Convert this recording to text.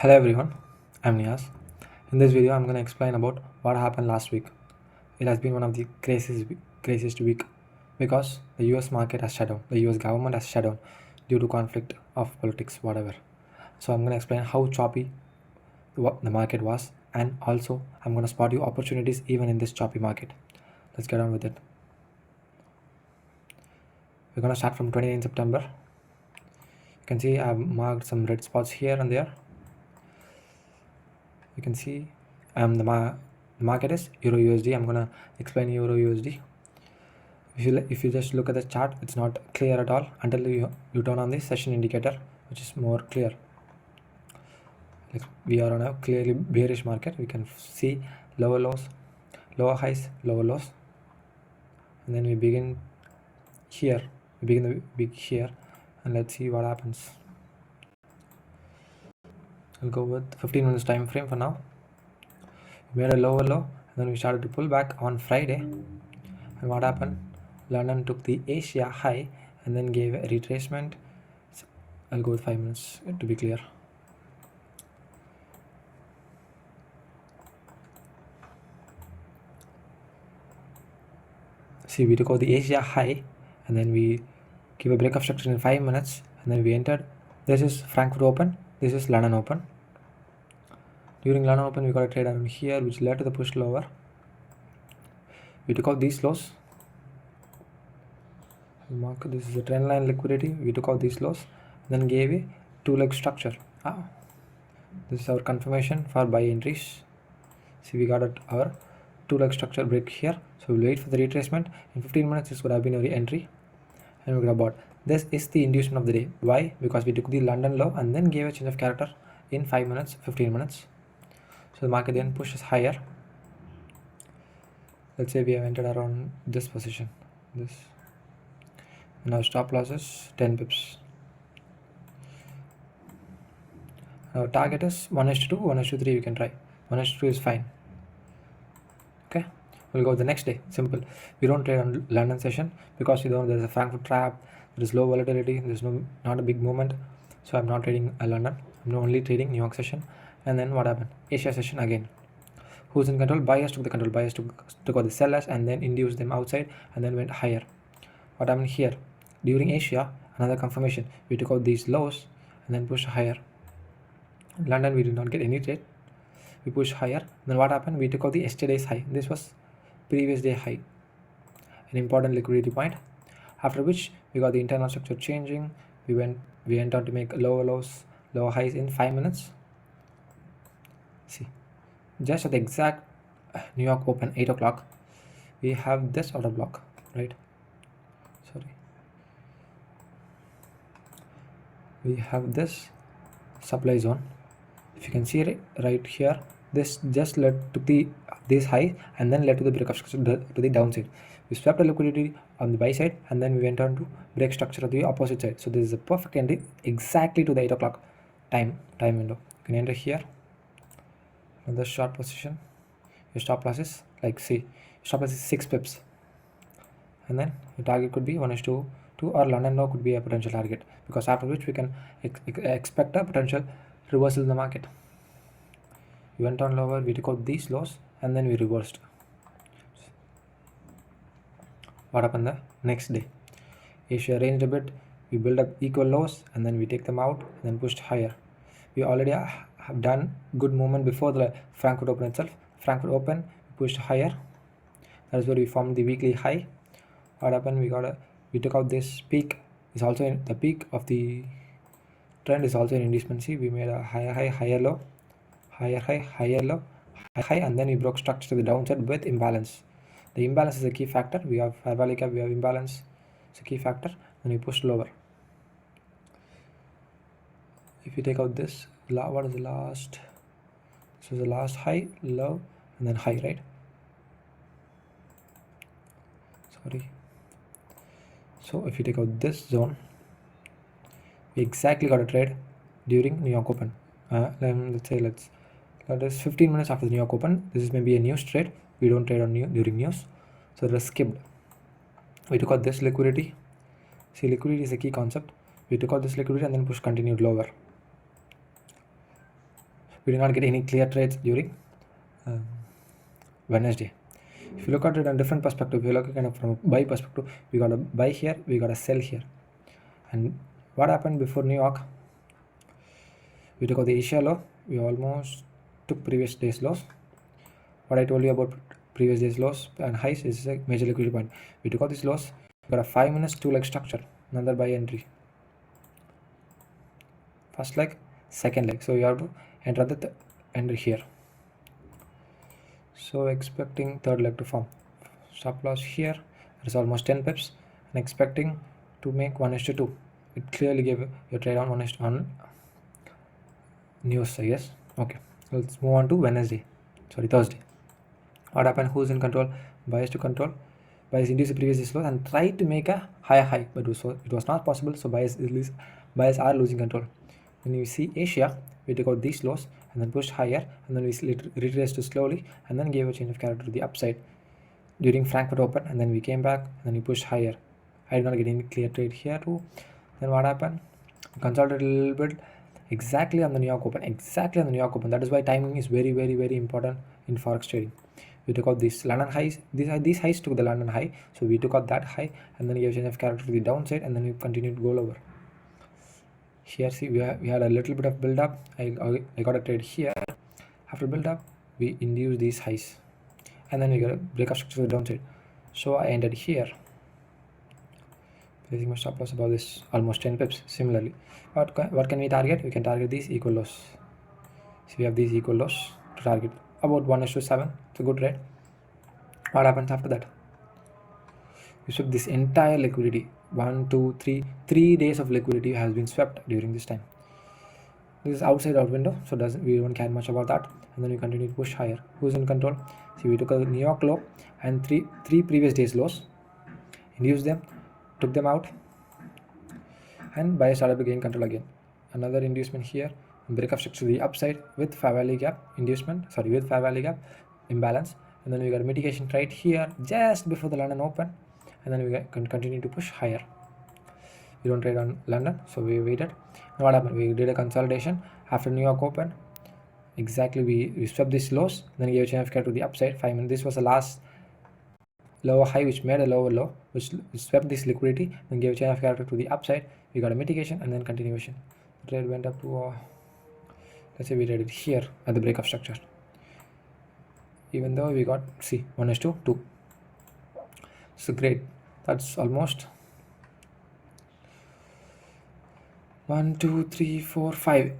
Hello everyone, I'm Nias. In this video, I'm going to explain about what happened last week. It has been one of the craziest week because the US market has shut down. The US government has shut down due to conflict of politics, whatever. So I'm going to explain how choppy the market was, and also I'm going to spot you opportunities even in this choppy market. Let's get on with it. We're going to start from 29 September. You can see I've marked some red spots here and there. You can see the market is EURUSD. I'm gonna explain EURUSD. If you just look at the chart, it's not clear at all until you turn on the session indicator, which is more clear. Like we are on a clearly bearish market. We can see lower lows, lower highs, lower lows, and then we begin here. We begin the week here, and let's see what happens. I'll go with 15 minutes time frame for now. We made a lower low, and then we started to pull back on Friday. And what happened? London took the Asia high and then gave a retracement. So I'll go with 5 minutes to be clear. See, we took out the Asia high and then we give a break of structure in 5 minutes, and then we entered. This is Frankfurt Open, this is London Open. During London Open, we got a trade around here, which led to the push lower. We took out these lows. This is a trend line liquidity. We took out these lows, then gave a two-leg structure. This is our confirmation for buy entries. See, we got our two-leg structure break here. So we'll wait for the retracement. In 15 minutes, this would have been our entry, and we got bought. This is the inducement of the day. Why? Because we took the London low and then gave a change of character in 5 minutes, 15 minutes. So the market then pushes higher. Let's say we have entered around this position. This. Now stop loss is 10 pips. Our target is 1:2, 1:3. We can try. 1:2 is fine. Okay, we'll go the next day. Simple. We don't trade on London session because there's a Frankfurt trap. There is low volatility. There's not a big movement. So I'm not trading London. I'm only trading New York session. And then what happened? Asia session again. Who's in control? Buyers took the control. Buyers took out the sellers and then induced them outside and then went higher. What happened here? During Asia, another confirmation. We took out these lows and then pushed higher. In London, we did not get any trade. We pushed higher. Then what happened? We took out the yesterday's high. This was previous day high. An important liquidity point. After which we got the internal structure changing. We went on to make lower lows, lower highs in 5 minutes. See, just at the exact New York Open 8 o'clock, we have this order block, right? Sorry. We have this supply zone. If you can see it right here, this just led to this high and then led to the break of structure to the downside. We swept the liquidity on the buy side and then we went on to break structure on the opposite side. So this is a perfect entry exactly to the 8 o'clock time window. You can enter here. Another short position. Your stop loss is stop loss is 6 pips, and then your target could be 1:2 or London low could be a potential target, because after which we can expect a potential reversal in the market. We went on lower, we took out these lows and then we reversed. What happened the next day? Asia ranged a bit, we build up equal lows and then we take them out and then pushed higher. We already have done good movement before the Frankfurt Open itself. Frankfurt Open pushed higher. That is where we formed the weekly high. What happened? We took out this peak. Is also in the peak of the trend is also in inducement. See, we made a higher high, higher low, higher high, higher low, higher high, and then we broke structure to the downside with imbalance. The imbalance is a key factor. We have parabolic gap, we have imbalance. It's a key factor. Then we pushed lower. If you take out this, what is the last? This is the last high, low, and then high, right? Sorry. So if you take out this zone, we exactly got a trade during New York Open. That is 15 minutes after the New York Open. This is maybe a news trade. We don't trade on during news, so it was skipped. We took out this liquidity. See, liquidity is a key concept. We took out this liquidity and then continued lower. we did not get any clear trades during Wednesday. If you look at it in a different perspective, if you look at it from a buy perspective, we got a buy here, we got a sell here. And what happened before New York? We took out the Asia low, we almost took previous day's lows. What I told you about previous day's lows and highs is a major liquidity point. We took out these lows, we got a 5 minutes 2 leg structure, another buy entry. First leg, second leg, so you have to enter the enter here. So expecting third leg to form. Stop loss here, there is almost 10 pips, and expecting to make 1:2. It clearly gave your trade on 1:1 news, I guess. Okay, let's move on to Thursday. What happened? Who's in control? Buyers to control. Buyers induced the previous low and tried to make a higher high, but it was not possible. So buyers are losing control. When you see Asia, we took out these lows and then pushed higher, and then we retraced slowly, and then gave a change of character to the upside during Frankfurt Open, and then we came back and then we pushed higher. I did not get any clear trade here too. Then what happened? We consolidated a little bit exactly on the New York Open. That is why timing is very, very, very important in forex trading. We took out these London highs. These highs took the London high, so we took out that high and then gave change of character to the downside, and then we continued to go lower. Here, see, we had a little bit of build up. I got a trade here. After build up, we induced these highs, and then we got a breakup structure to the downside. So I ended here, placing my stop loss above this almost 10 pips. Similarly, what can we target? We can target these equal lows. So we have these equal lows to target about 1:7. It's a good trade. What happens after that? We swept this entire liquidity. 1, 2, 3 days of liquidity has been swept during this time. This is outside our window, so we don't care much about that. And then we continue to push higher. Who's in control? See, we took a New York low and three previous days lows, induced them, took them out, and buyers started to gain control again. Another inducement here, breakup structure to the upside with fair value gap imbalance, and then we got a mitigation trade here just before the London Open, and then we can continue to push higher. We don't trade on London, so we waited. And what happened? We did a consolidation after New York Open. Exactly, we swept these lows, then gave a chain of character to the upside. 5 minutes. This was the last lower high, which made a lower low, which swept this liquidity, then gave a chain of character to the upside. We got a mitigation and then continuation. The trade went up to let's say we traded here at the breakup structure. Even though we got 1:2. So great. That's almost 1, 2, 3, 4, 5